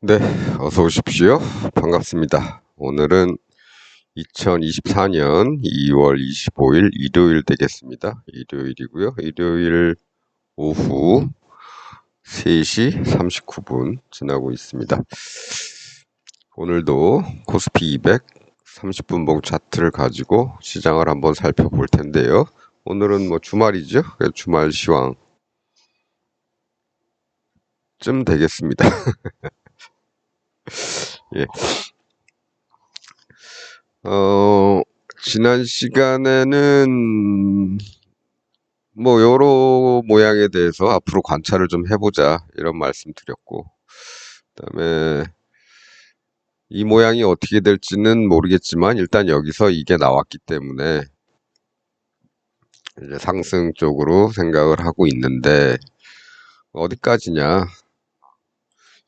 네, 어서 오십시오. 반갑습니다. 오늘은 2024년 2월 25일 일요일 되겠습니다. 일요일이고요. 일요일 오후 3시 39분 지나고 있습니다. 오늘도 코스피 200 30분봉 차트를 가지고 시장을 한번 살펴볼 텐데요. 오늘은 뭐 주말이죠. 주말 시황 쯤 되겠습니다. 예. 지난 시간에는 뭐 여러 모양에 대해서 앞으로 관찰을 좀 해보자 이런 말씀 드렸고, 그다음에 이 모양이 어떻게 될지는 모르겠지만 일단 여기서 이게 나왔기 때문에 이제 상승 쪽으로 생각을 하고 있는데, 어디까지냐?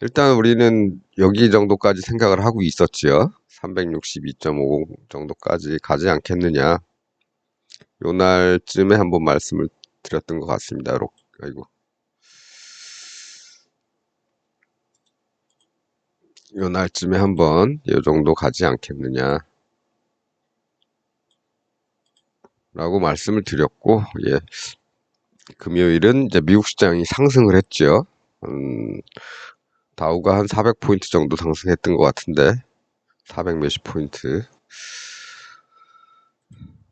일단 우리는 여기 정도까지 생각을 하고 있었지요. 362.50 정도까지 가지 않겠느냐. 요 날쯤에 한번 말씀을 드렸던 것 같습니다. 아이고. 요 날쯤에 한번 요 정도 가지 않겠느냐 라고 말씀을 드렸고, 예. 금요일은 이제 미국 시장이 상승을 했죠. 다우가 한 400포인트 정도 상승했던 것 같은데, 400 몇십 포인트.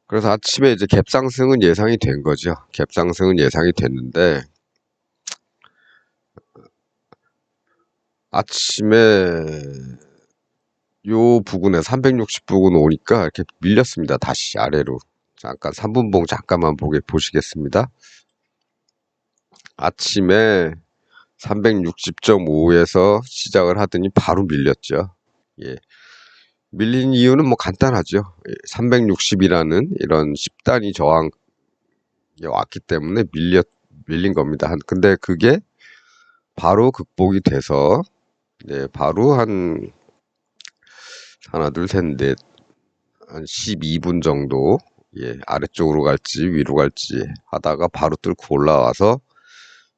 그래서 아침에 이제 갭상승은 예상이 된 거죠. 갭상승은 예상이 됐는데, 아침에 요 부근에 360 부근 오니까 이렇게 밀렸습니다. 다시 아래로. 잠깐 3분봉 잠깐만 보시겠습니다. 아침에 360.5에서 시작을 하더니 바로 밀렸죠. 예. 밀린 이유는 뭐 간단하죠. 360이라는 이런 10단위 저항이 왔기 때문에 밀린 겁니다. 근데 그게 바로 극복이 돼서, 네, 바로 하나, 둘, 셋, 넷, 한 12분 정도, 예, 아래쪽으로 갈지 위로 갈지 하다가 바로 뚫고 올라와서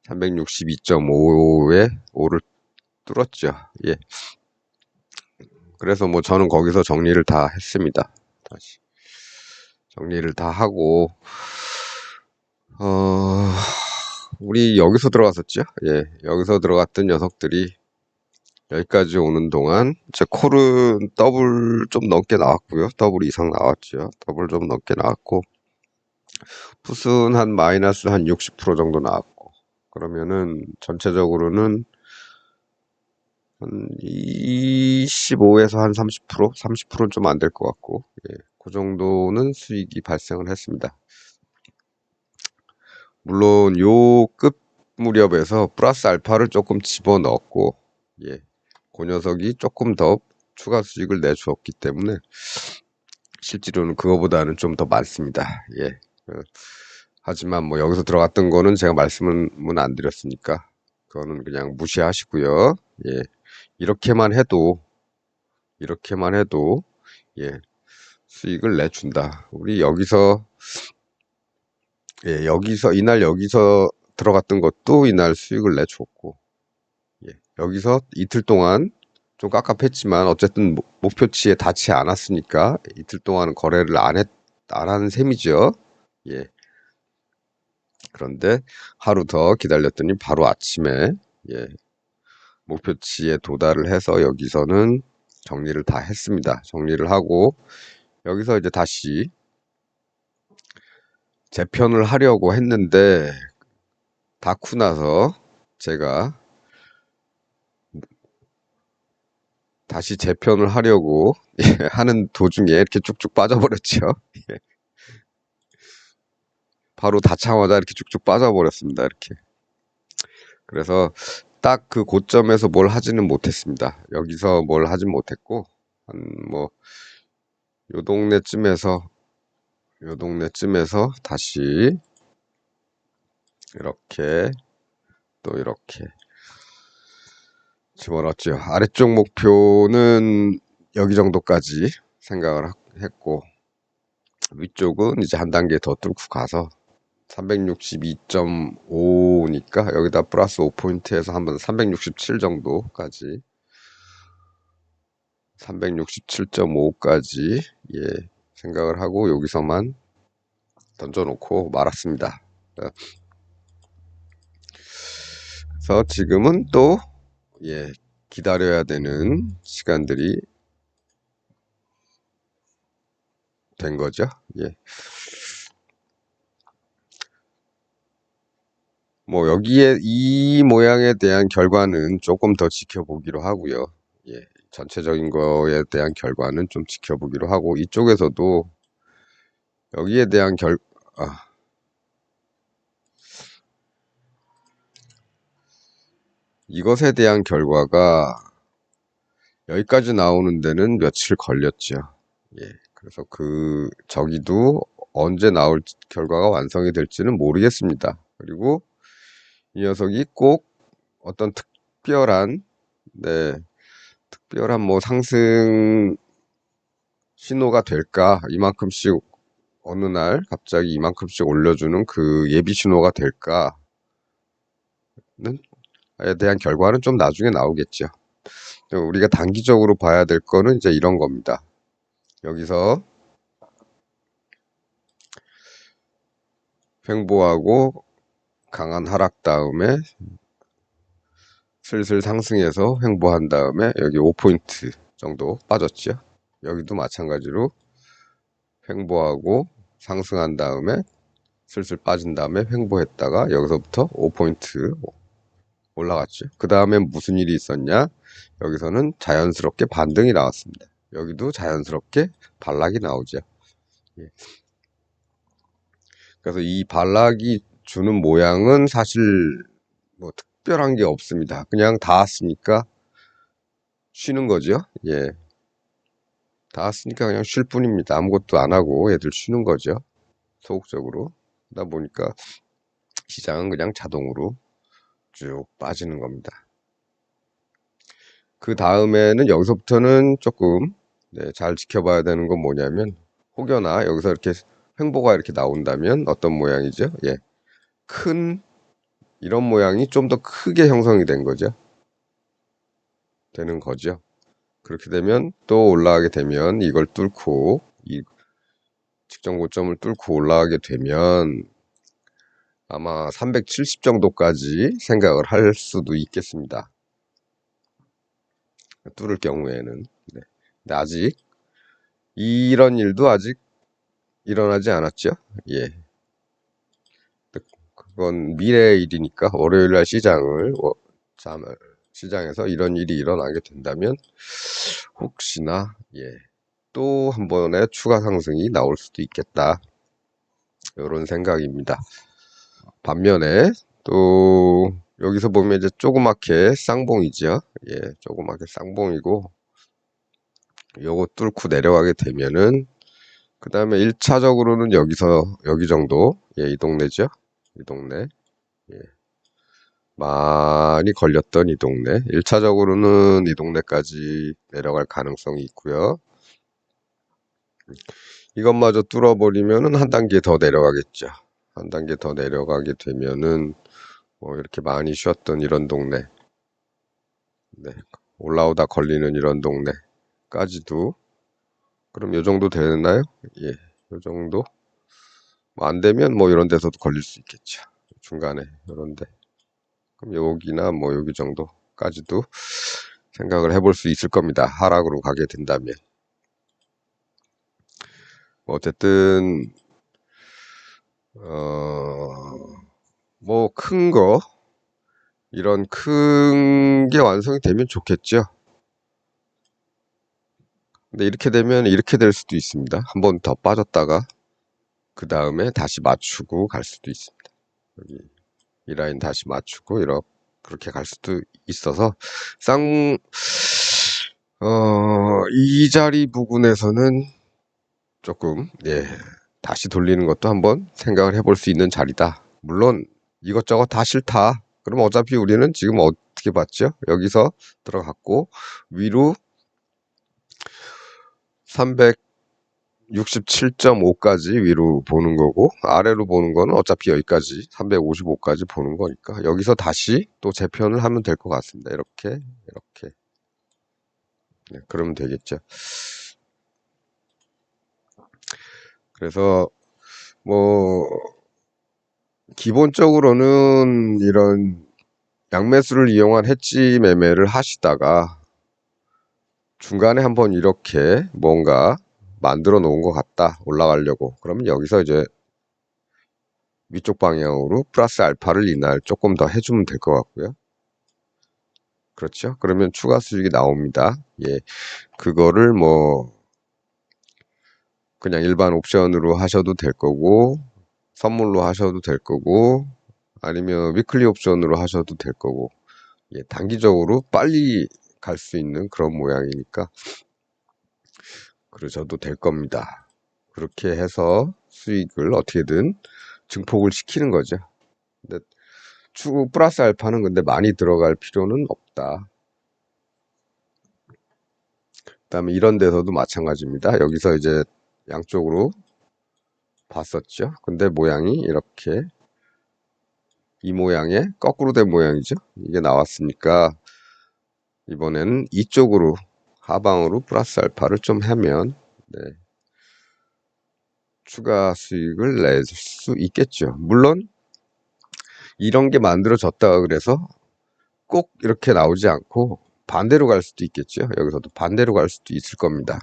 362.5에 5를 뚫었죠. 예. 그래서 뭐 저는 거기서 정리를 다 했습니다. 다시 정리를 다 하고, 우리 여기서 들어갔었죠. 예, 여기서 들어갔던 녀석들이 여기까지 오는 동안 제 콜은 더블 좀 넘게 나왔고요. 더블 이상 나왔죠. 더블 좀 넘게 나왔고, 풋은 한 마이너스 한 60% 정도 나왔고, 그러면은 전체적으로는 한 25에서 한 30%? 30%는 좀 안 될 것 같고, 예, 그 정도는 수익이 발생을 했습니다. 물론 요 끝 무렵에서 플러스 알파를 조금 집어넣었고, 예, 그 녀석이 조금 더 추가 수익을 내주었기 때문에 실제로는 그거보다는 좀 더 많습니다. 예. 하지만 뭐 여기서 들어갔던 거는 제가 말씀은 안 드렸으니까 그거는 그냥 무시하시고요. 예. 이렇게만 해도 예, 수익을 내준다. 우리 여기서, 예, 이날 여기서 들어갔던 것도 이날 수익을 내줬고, 예, 여기서 이틀 동안 좀 깝깝했지만 어쨌든 목표치에 닿지 않았으니까 이틀 동안 거래를 안 하는 셈이죠. 예. 그런데 하루 더 기다렸더니 바로 아침에, 예, 목표치에 도달을 해서 여기서는 정리를 다 했습니다. 정리를 하고 여기서 이제 다시 재편을 하려고 했는데, 닿고 나서 제가 다시 재편을 하려고 하는 도중에 이렇게 쭉쭉 빠져버렸죠. 바로 닿자마자 이렇게 쭉쭉 빠져버렸습니다. 이렇게. 그래서 딱 그 고점에서 뭘 하지는 못했습니다. 여기서 뭘 하진 못했고, 뭐, 요 동네쯤에서 다시 이렇게 또 이렇게 집어넣었죠. 아래쪽 목표는 여기 정도까지 생각을 했고, 위쪽은 이제 한 단계 더 뚫고 가서 362.5니까 여기다 플러스 5포인트에서 한번 367 정도까지 367.5까지 생각을 하고 여기서만 던져놓고 말았습니다. 그래서 지금은 또 기다려야 되는 시간들이 된 거죠. 뭐 여기에 이 모양에 대한 결과는 조금 더 지켜보기로 하고요. 전체적인 거에 대한 결과는 좀 지켜보기로 하고, 이쪽에서도 여기에 대한 이것에 대한 결과가 여기까지 나오는 데는 며칠 걸렸죠. 그래서 저기도 언제 나올 결과가 완성이 될지는 모르겠습니다. 그리고 이 녀석이 꼭 어떤 특별한 뭐 상승 신호가 될까, 이만큼씩 어느 날 갑자기 이만큼씩 올려주는 그 예비 신호가 될까에 대한 결과는 좀 나중에 나오겠죠. 우리가 단기적으로 봐야 될 거는 이제 이런 겁니다. 여기서 횡보하고 강한 하락 다음에 슬슬 상승해서 횡보한 다음에 여기 5포인트 정도 빠졌죠. 여기도 마찬가지로 횡보하고 상승한 다음에 슬슬 빠진 다음에 횡보했다가 여기서부터 5포인트 올라갔죠. 그 다음에 무슨 일이 있었냐? 여기서는 자연스럽게 반등이 나왔습니다. 여기도 자연스럽게 반락이 나오죠. 그래서 이 반락이 주는 모양은 사실 뭐 특별한 게 없습니다. 그냥 다 왔으니까 쉬는 거죠. 다 왔으니까 그냥 쉴 뿐입니다. 아무것도 안 하고 애들 쉬는 거죠. 소극적으로. 그러다 보니까 시장은 그냥 자동으로 쭉 빠지는 겁니다. 그 다음에는 여기서부터는 조금 잘 지켜봐야 되는 건 뭐냐면, 혹여나 여기서 이렇게 횡보가 이렇게 나온다면 어떤 모양이죠? 큰 이런 모양이 좀 더 크게 형성이 되는 거죠. 그렇게 되면 또 올라가게 되면 이걸 뚫고 이 직전 고점을 뚫고 올라가게 되면 아마 370 정도까지 생각을 할 수도 있겠습니다. 뚫을 경우에는. 근데 아직 이런 일도 아직 일어나지 않았죠. 그건 미래의 일이니까 월요일날 시장에서 이런 일이 일어나게 된다면 혹시나 또 한 번의 추가 상승이 나올 수도 있겠다, 이런 생각입니다. 반면에 또 여기서 보면 이제 조그맣게 쌍봉이죠. 조그맣게 쌍봉이고, 요거 뚫고 내려가게 되면은 그 다음에 1차적으로는 여기 정도, 이 동네죠. 이 동네. 많이 걸렸던 이 동네. 1차적으로는 이 동네까지 내려갈 가능성이 있고요. 이것마저 뚫어버리면은 한 단계 더 내려가겠죠. 한 단계 더 내려가게 되면은 뭐 이렇게 많이 쉬었던 이런 동네, 올라오다 걸리는 이런 동네까지도, 그럼 요 정도 되나요? 요 정도? 뭐 안 되면 뭐 이런 데서도 걸릴 수 있겠죠. 중간에 이런데. 그럼 여기나 뭐 여기 정도까지도 생각을 해볼 수 있을 겁니다. 하락으로 가게 된다면. 어쨌든 뭐 큰 거, 이런 큰 게 완성이 되면 좋겠죠. 근데 이렇게 되면 이렇게 될 수도 있습니다. 한 번 더 빠졌다가 그 다음에 다시 맞추고 갈 수도 있습니다. 여기 이 라인 다시 맞추고 그렇게 갈 수도 있어서 이 자리 부분에서는 조금 다시 돌리는 것도 한번 생각을 해볼 수 있는 자리다. 물론 이것저것 다 싫다. 그럼 어차피 우리는 지금 어떻게 봤죠? 여기서 들어갔고 위로 367.5까지 위로 보는 거고, 아래로 보는 거는 어차피 여기까지 355까지 보는 거니까 여기서 다시 또 재편을 하면 될 것 같습니다. 이렇게 네, 그러면 되겠죠. 그래서 뭐 기본적으로는 이런 양매수를 이용한 해지 매매를 하시다가 중간에 한번 이렇게 뭔가 만들어 놓은 것 같다 올라가려고, 그러면 여기서 이제 위쪽 방향으로 플러스 알파를 이날 조금 더 해주면 될 것 같고요. 그렇죠? 그러면 추가 수익이 나옵니다. 예, 그거를 뭐 그냥 일반 옵션으로 하셔도 될 거고, 선물로 하셔도 될 거고, 아니면 위클리 옵션으로 하셔도 될 거고, 예, 단기적으로 빨리 갈 수 있는 그런 모양이니까 그러셔도 될 겁니다. 그렇게 해서 수익을 어떻게든 증폭을 시키는 거죠. 근데 추후 플러스 알파는 근데 많이 들어갈 필요는 없다. 그다음에 이런 데서도 마찬가지입니다. 여기서 이제 양쪽으로 봤었죠. 근데 모양이 이렇게 이 모양의 거꾸로 된 모양이죠. 이게 나왔으니까 이번에는 이쪽으로 하방으로 플러스 알파를 좀 하면 네, 추가 수익을 낼 수 있겠죠. 물론 이런 게 만들어졌다가 그래서 꼭 이렇게 나오지 않고 반대로 갈 수도 있겠죠. 여기서도 반대로 갈 수도 있을 겁니다.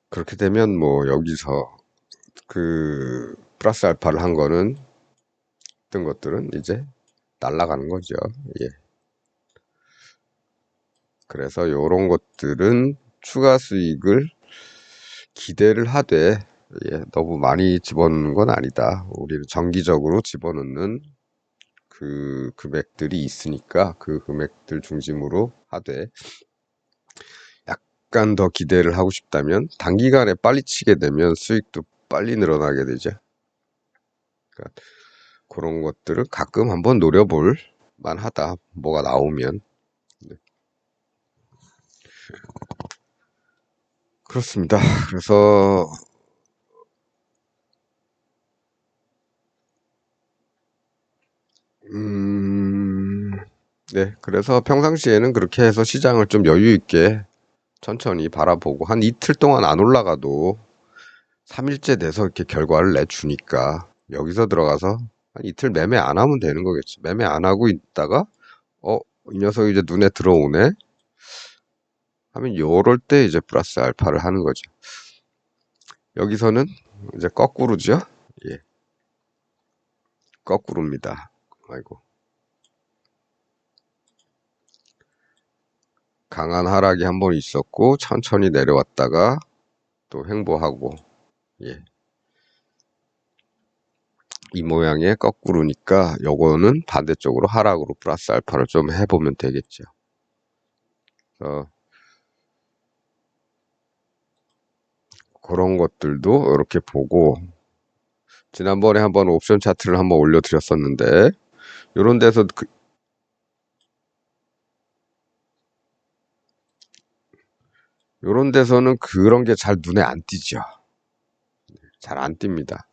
그렇게 되면 뭐 여기서 그 플러스 알파를 한 거는 뜬 것들은 이제 날아가는 거죠. 예. 그래서 요런 것들은 추가 수익을 기대를 하되, 예, 너무 많이 집어넣는 건 아니다. 우리는 정기적으로 집어넣는 그 금액들이 있으니까 그 금액들 중심으로 하되, 약간 더 기대를 하고 싶다면 단기간에 빨리 치게 되면 수익도 빨리 늘어나게 되죠. 그러니까 그런 것들을 가끔 한번 노려볼 만하다. 뭐가 나오면. 네. 그렇습니다. 그래서 네. 그래서 평상시에는 그렇게 해서 시장을 좀 여유 있게 천천히 바라보고 한 이틀 동안 안 올라가도 3일째 돼서 이렇게 결과를 내주니까 여기서 들어가서 한 이틀 매매 안 하면 되는 거겠지. 매매 안 하고 있다가 이 녀석이 이제 눈에 들어오네 하면 요럴 때 이제 플러스 알파를 하는 거죠. 여기서는 이제 거꾸로죠. 예. 거꾸로입니다. 아이고. 강한 하락이 한 번 있었고 천천히 내려왔다가 또 횡보하고, 예. 이 모양의 거꾸로니까 요거는 반대쪽으로 하락으로 플러스 알파를 좀 해보면 되겠죠. 그런 것들도 이렇게 보고, 지난번에 한번 옵션 차트를 한번 올려드렸었는데 요런 데서 요런 데서는 그런 게 잘 눈에 안 띄죠. 잘 안 띕니다.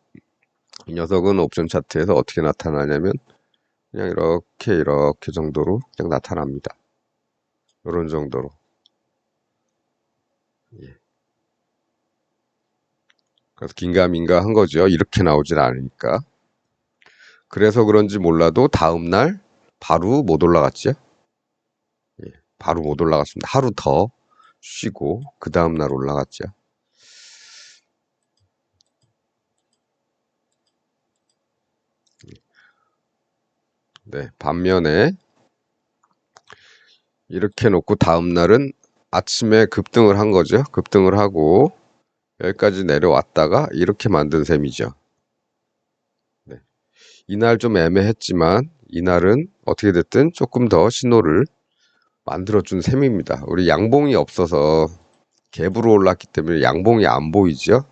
이 녀석은 옵션 차트에서 어떻게 나타나냐면 그냥 이렇게 이렇게 정도로 그냥 나타납니다. 요런 정도로. 예. 그래서 긴가민가 한 거죠. 이렇게 나오질 않으니까. 그래서 그런지 몰라도 다음날 바로 못 올라갔죠. 예. 바로 못 올라갔습니다. 하루 더 쉬고 그 다음날 올라갔죠. 네. 반면에 이렇게 놓고 다음날은 아침에 급등을 한 거죠. 급등을 하고 여기까지 내려왔다가 이렇게 만든 셈이죠. 네. 이날 좀 애매했지만 이날은 어떻게 됐든 조금 더 신호를 만들어준 셈입니다. 우리 양봉이 없어서 갭으로 올랐기 때문에 양봉이 안 보이죠.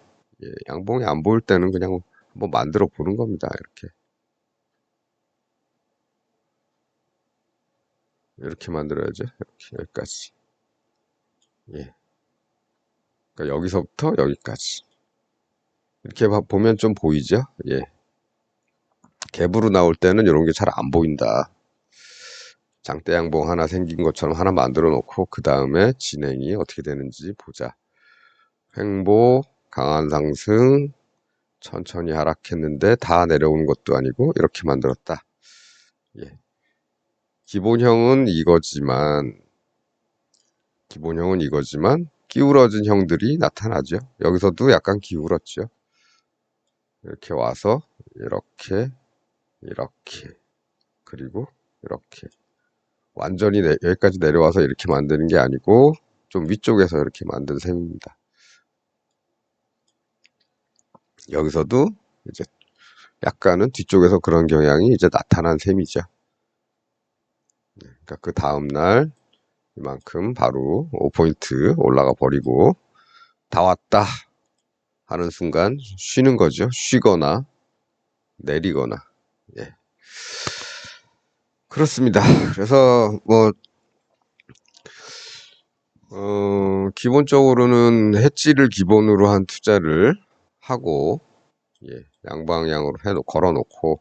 예, 양봉이 안 보일 때는 그냥 한번 만들어 보는 겁니다. 이렇게 만들어야죠. 이렇게 여기까지. 예. 그러니까 여기서부터 여기까지. 이렇게 보면 좀 보이죠. 예. 갭으로 나올 때는 이런 게 잘 안 보인다. 장대 양봉 하나 생긴 것처럼 하나 만들어 놓고 그 다음에 진행이 어떻게 되는지 보자. 횡보, 강한 상승, 천천히 하락했는데 다 내려오는 것도 아니고 이렇게 만들었다. 예. 기본형은 이거지만 기울어진 형들이 나타나죠. 여기서도 약간 기울었죠. 이렇게 와서 이렇게 그리고 이렇게 완전히 여기까지 내려와서 이렇게 만드는 게 아니고 좀 위쪽에서 이렇게 만든 셈입니다. 여기서도 이제 약간은 뒤쪽에서 그런 경향이 이제 나타난 셈이죠. 그러니까 그 다음날 이만큼 바로 5포인트 올라가 버리고 다 왔다 하는 순간 쉬는 거죠. 쉬거나 내리거나. 예. 그렇습니다. 그래서 뭐 기본적으로는 해지를 기본으로 한 투자를 하고 예, 양방향으로 걸어놓고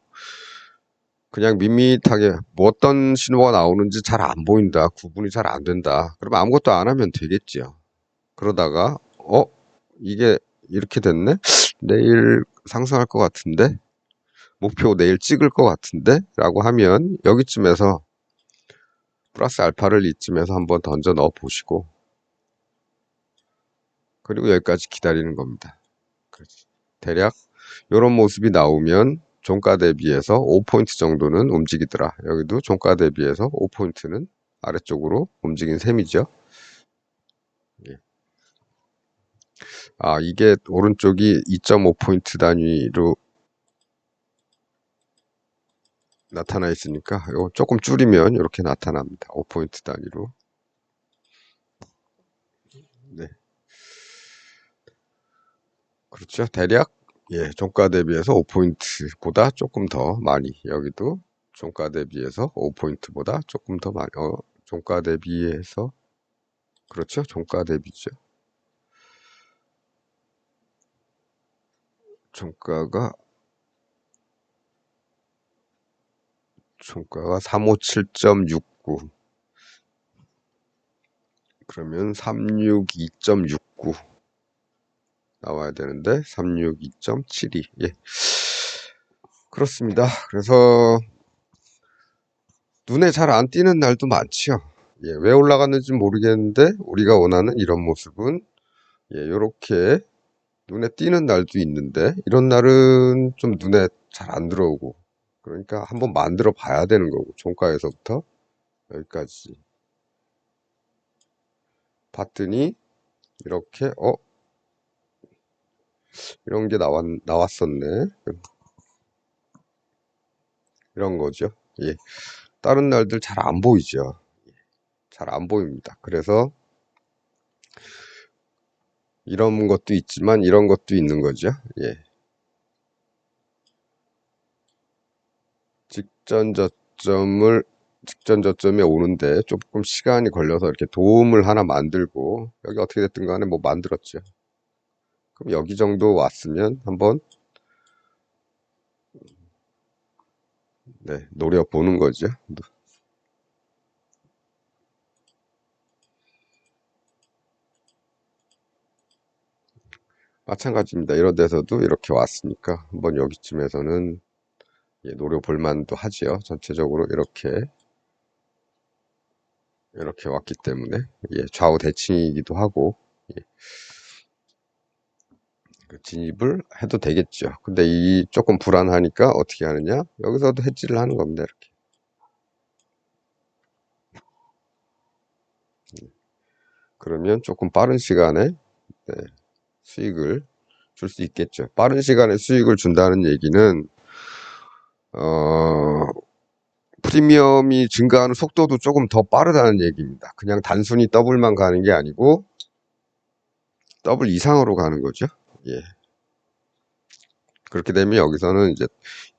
그냥 밋밋하게 뭐 어떤 신호가 나오는지 잘 안 보인다. 구분이 잘 안 된다. 그러면 아무것도 안 하면 되겠죠. 그러다가 이게 이렇게 됐네? 내일 상승할 것 같은데? 목표 내일 찍을 것 같은데? 라고 하면 여기쯤에서 플러스 알파를 이쯤에서 한번 던져 넣어 보시고 그리고 여기까지 기다리는 겁니다. 그렇지. 대략 이런 모습이 나오면 종가 대비해서 5포인트 정도는 움직이더라. 여기도 종가 대비해서 5포인트는 아래쪽으로 움직인 셈이죠. 예. 이게 오른쪽이 2.5포인트 단위로 나타나 있으니까 이거 조금 줄이면 이렇게 나타납니다. 5포인트 단위로. 네. 그렇죠. 대략 종가 대비해서 5포인트보다 조금 더 많이 여기도 종가 대비해서 5포인트보다 조금 더 많이 종가 대비해서 그렇죠. 종가 대비죠. 종가가 357.69 그러면 362.69 나와야 되는데 362.72 예. 그렇습니다. 그래서 눈에 잘 안 띄는 날도 많지요. 예, 왜 올라갔는지 모르겠는데 우리가 원하는 이런 모습은 이렇게 눈에 띄는 날도 있는데 이런 날은 좀 눈에 잘 안 들어오고 그러니까 한번 만들어 봐야 되는 거고 종가에서부터 여기까지 봤더니 이렇게 이런 게 나왔었네 이런 거죠. 예, 다른 날들 잘 안 보이죠. 잘 안 보입니다. 그래서 이런 것도 있지만 이런 것도 있는 거죠. 예. 직전 저점에 오는데 조금 시간이 걸려서 이렇게 도움을 하나 만들고 여기 어떻게 됐든 간에 뭐 만들었죠. 그럼 여기 정도 왔으면 한번 노려보는 거죠. 마찬가지입니다. 이런 데서도 이렇게 왔으니까 한번 여기쯤에서는 노려볼 만도 하지요. 전체적으로 이렇게 왔기 때문에 좌우 대칭이기도 하고 그 진입을 해도 되겠죠. 근데 이 조금 불안하니까 어떻게 하느냐? 여기서도 해지를 하는 겁니다. 이렇게. 그러면 조금 빠른 시간에 수익을 줄 수 있겠죠. 빠른 시간에 수익을 준다는 얘기는 프리미엄이 증가하는 속도도 조금 더 빠르다는 얘기입니다. 그냥 단순히 더블만 가는 게 아니고 더블 이상으로 가는 거죠. 예. 그렇게 되면 여기서는 이제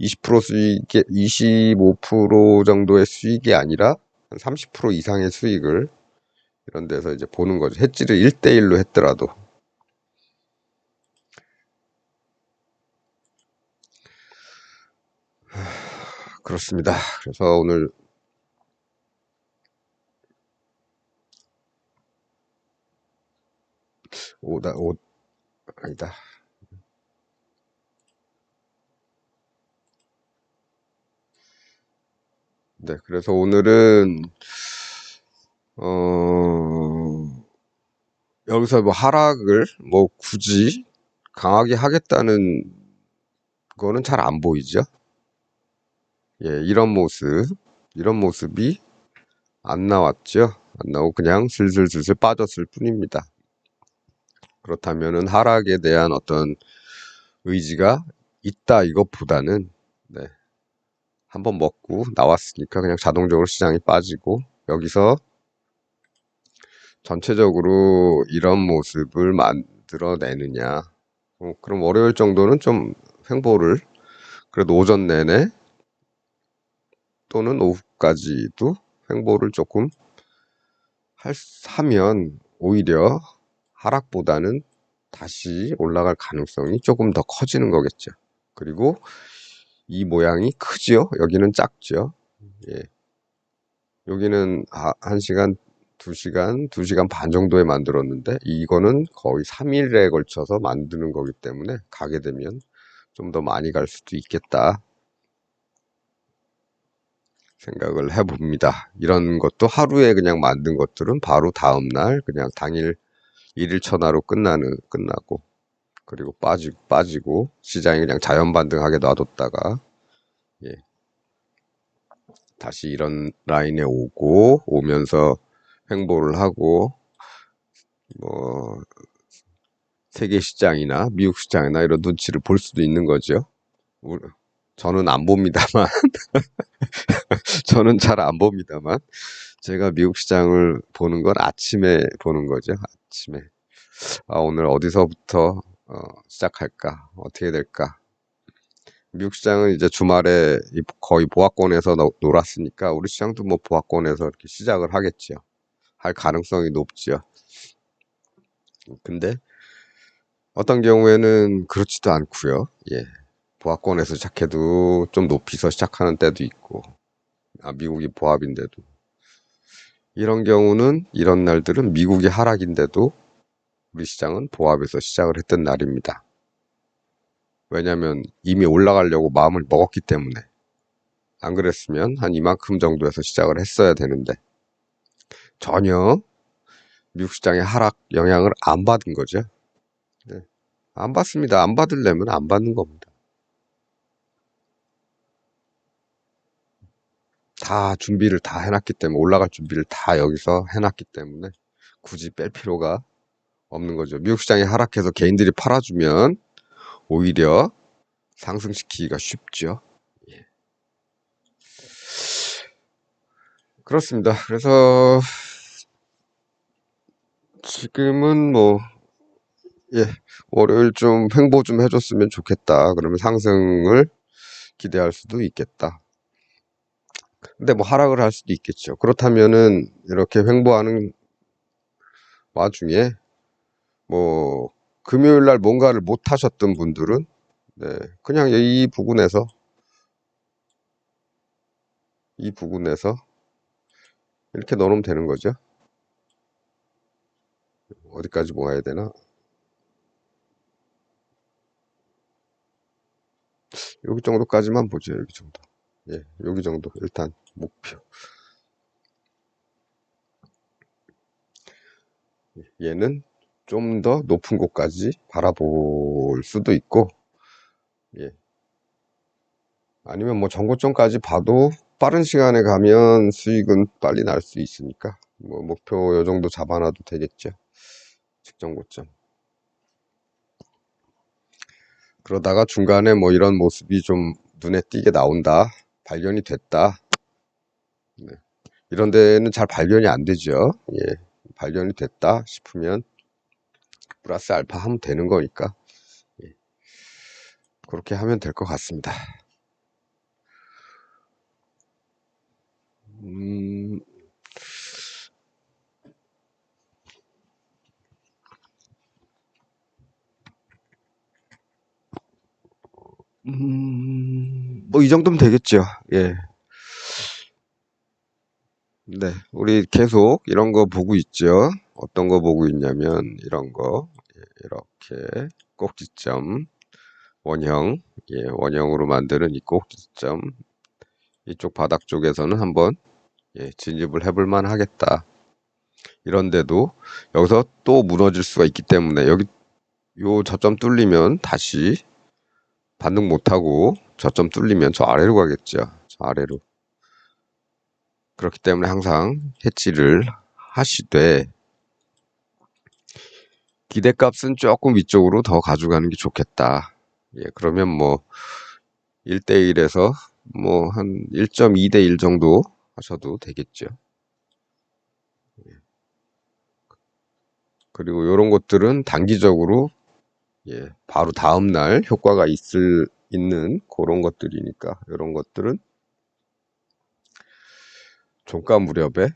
20% 수익, 25% 정도의 수익이 아니라 한 30% 이상의 수익을 이런 데서 이제 보는 거죠. 해지를 1대1로 했더라도. 그렇습니다. 그래서 오늘 아니다. 네, 그래서 오늘은 여기서 뭐 하락을 뭐 굳이 강하게 하겠다는 거는 잘 안 보이죠. 예, 이런 모습이 안 나왔죠. 안 나오고 그냥 슬슬슬슬 빠졌을 뿐입니다. 그렇다면은 하락에 대한 어떤 의지가 있다 이것보다는, 네, 한번 먹고 나왔으니까 그냥 자동적으로 시장이 빠지고, 여기서 전체적으로 이런 모습을 만들어내느냐. 그럼 월요일 정도는 좀 횡보를 그래도 오전 내내 또는 오후까지도 횡보를 조금 하면 오히려 하락보다는 다시 올라갈 가능성이 조금 더 커지는 거겠죠. 그리고 이 모양이 크지요? 여기는 작죠? 예. 여기는 1시간, 2시간, 2시간 반 정도에 만들었는데 이거는 거의 3일에 걸쳐서 만드는 거기 때문에 가게 되면 좀 더 많이 갈 수도 있겠다 생각을 해봅니다. 이런 것도 하루에 그냥 만든 것들은 바로 다음날 그냥 당일 일일 천하로 끝나고, 그리고 빠지고 시장이 그냥 자연 반등하게 놔뒀다가, 예, 다시 이런 라인에 오면서 횡보를 하고, 뭐 세계 시장이나 미국 시장이나 이런 눈치를 볼 수도 있는 거죠. 저는 안 봅니다만 저는 잘 안 봅니다만 제가 미국 시장을 보는 건 아침에 보는 거죠. 아침에 오늘 어디서부터 시작할까, 어떻게 될까. 미국 시장은 이제 주말에 거의 보합권에서 놀았으니까 우리 시장도 뭐 보합권에서 이렇게 시작을 하겠죠. 할 가능성이 높죠. 근데 어떤 경우에는 그렇지도 않고요. 예, 보합권에서 시작해도 좀 높이서 시작하는 때도 있고, 미국이 보합인데도. 이런 경우는, 이런 날들은 미국이 하락인데도 우리 시장은 보합에서 시작을 했던 날입니다. 왜냐하면 이미 올라가려고 마음을 먹었기 때문에. 안 그랬으면 한 이만큼 정도에서 시작을 했어야 되는데 전혀 미국 시장의 하락 영향을 안 받은 거죠. 네. 안 받습니다. 안 받으려면 안 받는 겁니다. 다 준비를 다 해놨기 때문에, 올라갈 준비를 다 여기서 해놨기 때문에 굳이 뺄 필요가 없는 거죠. 미국 시장이 하락해서 개인들이 팔아주면 오히려 상승시키기가 쉽죠. 예. 그렇습니다. 그래서 지금은 뭐, 예, 월요일 좀 횡보 좀 해줬으면 좋겠다. 그러면 상승을 기대할 수도 있겠다. 근데 뭐 하락을 할 수도 있겠죠. 그렇다면은 이렇게 횡보하는 와중에 뭐 금요일 날 뭔가를 못 하셨던 분들은, 네, 그냥 이 부분에서 이렇게 넣어놓으면 되는 거죠. 어디까지 모아야 되나? 여기 정도까지만 보죠. 여기 정도. 예, 여기 정도 일단 목표. 얘는 좀 더 높은 곳까지 바라볼 수도 있고, 예, 아니면 뭐 전고점까지 봐도 빠른 시간에 가면 수익은 빨리 날 수 있으니까 뭐 목표 요 정도 잡아놔도 되겠죠. 직전 고점. 그러다가 중간에 뭐 이런 모습이 좀 눈에 띄게 나온다, 발견이 됐다. 네. 이런 데는 잘 발견이 안 되죠. 예. 발견이 됐다 싶으면 플러스 알파 하면 되는 거니까, 예. 그렇게 하면 될 것 같습니다. 음, 뭐 이 정도면 되겠죠. 예. 네, 우리 계속 이런 거 보고 있죠. 어떤 거 보고 있냐면 이런 거. 이렇게 꼭지점 원형, 원형으로 만드는 이 꼭지점 이쪽 바닥 쪽에서는 한번 진입을 해볼 만 하겠다. 이런데도 여기서 또 무너질 수가 있기 때문에 여기 요 저점 뚫리면 다시 반등 못하고 저점 뚫리면 저 아래로 가겠죠. 저 아래로. 그렇기 때문에 항상 해치를 하시되 기대값은 조금 위쪽으로 더 가져가는 게 좋겠다. 그러면 뭐 1대1에서 뭐 한 1.2대1 정도 하셔도 되겠죠. 그리고 이런 것들은 단기적으로 바로 다음날 효과가 있는 그런 것들이니까 이런 것들은 종가 무렵에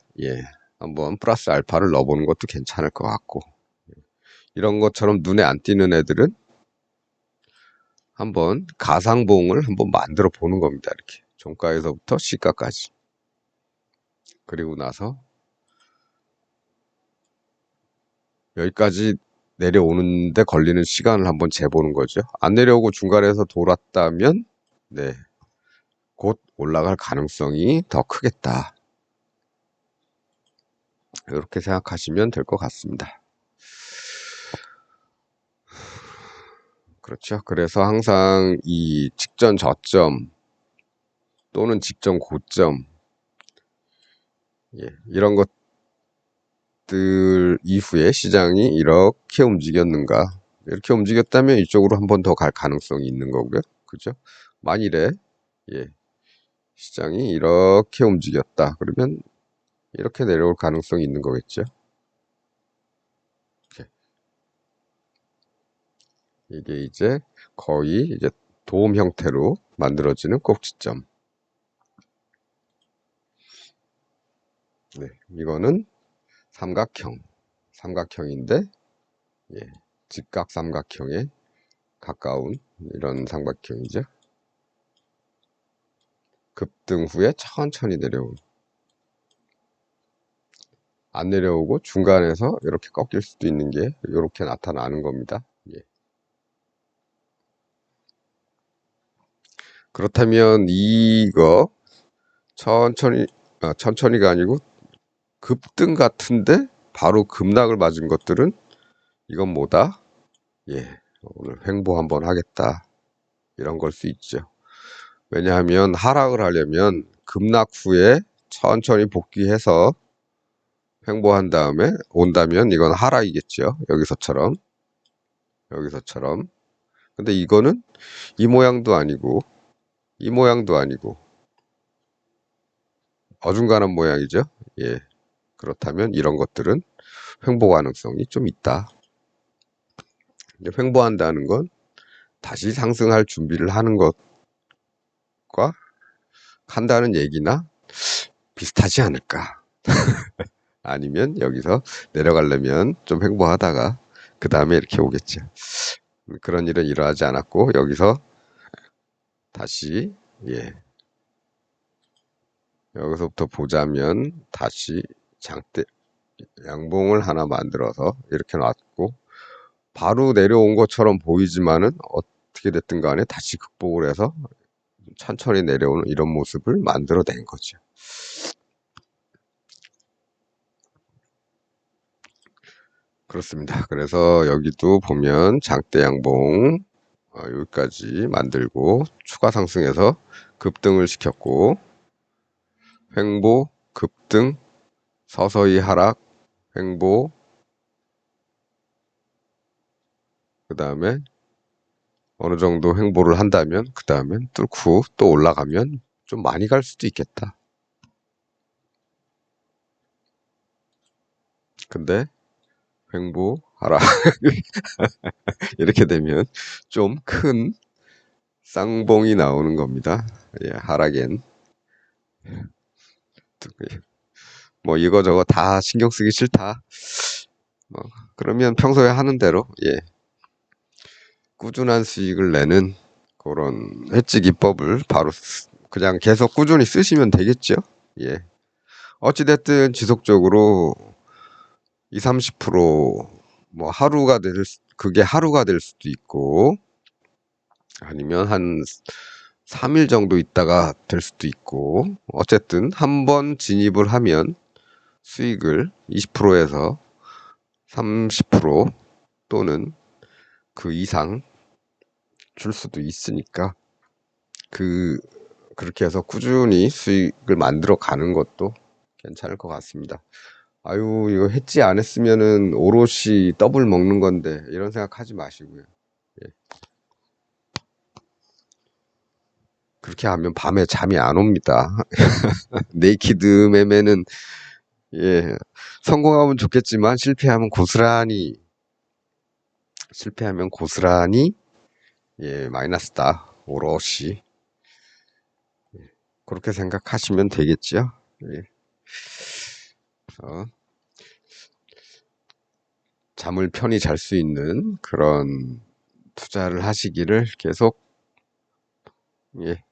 한번 플러스 알파를 넣어보는 것도 괜찮을 것 같고 이런 것처럼 눈에 안 띄는 애들은 한번 가상봉을 한번 만들어 보는 겁니다. 이렇게 종가에서부터 시가까지. 그리고 나서 여기까지 내려오는데 걸리는 시간을 한번 재보는 거죠. 안 내려오고 중간에서 돌았다면 곧 올라갈 가능성이 더 크겠다. 이렇게 생각하시면 될 것 같습니다. 그렇죠. 그래서 항상 이 직전 저점 또는 직전 고점 이런 것들 이후에 시장이 이렇게 움직였는가, 이렇게 움직였다면 이쪽으로 한 번 더 갈 가능성이 있는 거고요. 그죠? 만일에 시장이 이렇게 움직였다 그러면 이렇게 내려올 가능성이 있는 거겠죠. 이게 이제 거의 이제 도움 형태로 만들어지는 꼭지점. 이거는 삼각형인데 직각 삼각형에 가까운 이런 삼각형이죠. 급등 후에 천천히 내려오는, 안 내려오고 중간에서 이렇게 꺾일 수도 있는 게 이렇게 나타나는 겁니다. 그렇다면 이거 천천히가 아니고 급등 같은데 바로 급락을 맞은 것들은 이건 뭐다? 오늘 횡보 한번 하겠다. 이런 걸 수 있죠. 왜냐하면 하락을 하려면 급락 후에 천천히 복귀해서 횡보한 다음에 온다면 이건 하락이겠죠. 여기서처럼. 근데 이거는 이 모양도 아니고 이 모양도 아니고 어중간한 모양이죠. 그렇다면 이런 것들은 횡보 가능성이 좀 있다. 횡보한다는 건 다시 상승할 준비를 하는 것과 한다는 얘기나 비슷하지 않을까. 아니면 여기서 내려가려면 좀 횡보하다가 그 다음에 이렇게 오겠죠. 그런 일은 일어나지 않았고 여기서 다시 여기서부터 보자면 다시 장대 양봉을 하나 만들어서 이렇게 놨고 바로 내려온 것처럼 보이지만은 어떻게 됐든 간에 다시 극복을 해서 천천히 내려오는 이런 모습을 만들어낸 거죠. 그렇습니다. 그래서 여기도 보면 장대 양봉 여기까지 만들고 추가 상승해서 급등을 시켰고 횡보, 급등, 서서히 하락, 횡보, 그 다음에 어느 정도 횡보를 한다면 그 다음엔 뚫고 또 올라가면 좀 많이 갈 수도 있겠다. 근데 횡보, 하락 이렇게 되면 좀 큰 쌍봉이 나오는 겁니다. 하락엔 뭐 이거저거 다 신경 쓰기 싫다. 그러면 평소에 하는 대로 꾸준한 수익을 내는 그런 해지 기법을 바로 그냥 계속 꾸준히 쓰시면 되겠죠. 어찌됐든 지속적으로 20, 30%뭐 하루가 그게 하루가 될 수도 있고 아니면 한 3일 정도 있다가 될 수도 있고 어쨌든 한 번 진입을 하면 수익을 20%에서 30% 또는 그 이상 줄 수도 있으니까 그렇게 해서 꾸준히 수익을 만들어 가는 것도 괜찮을 것 같습니다. 아유, 이거 해지 안 했으면은 오롯이 더블 먹는 건데 이런 생각 하지 마시고요. 예. 그렇게 하면 밤에 잠이 안 옵니다. 네이키드 매매는 예, 성공하면 좋겠지만 실패하면 고스란히 예, 마이너스다. 오롯이 그렇게 생각하시면 되겠죠. 예. 어, 잠을 편히 잘 수 있는 그런 투자를 하시기를 계속 예,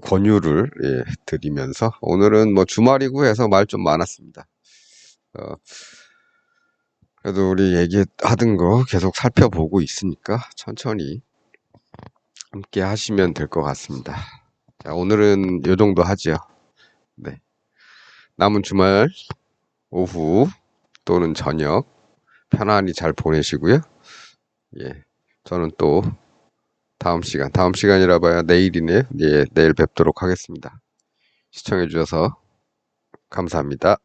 권유를 예, 드리면서 오늘은 뭐 주말이고 해서 말 좀 많았습니다. 어, 그래도 우리 얘기하던 거 계속 살펴보고 있으니까 천천히 함께 하시면 될 것 같습니다. 자, 오늘은 요 정도 하죠. 네. 남은 주말 오후 또는 저녁 편안히 잘 보내시고요. 예. 저는 또 다음 시간이라 봐야 내일이네요. 예, 내일 뵙도록 하겠습니다. 시청해 주셔서 감사합니다.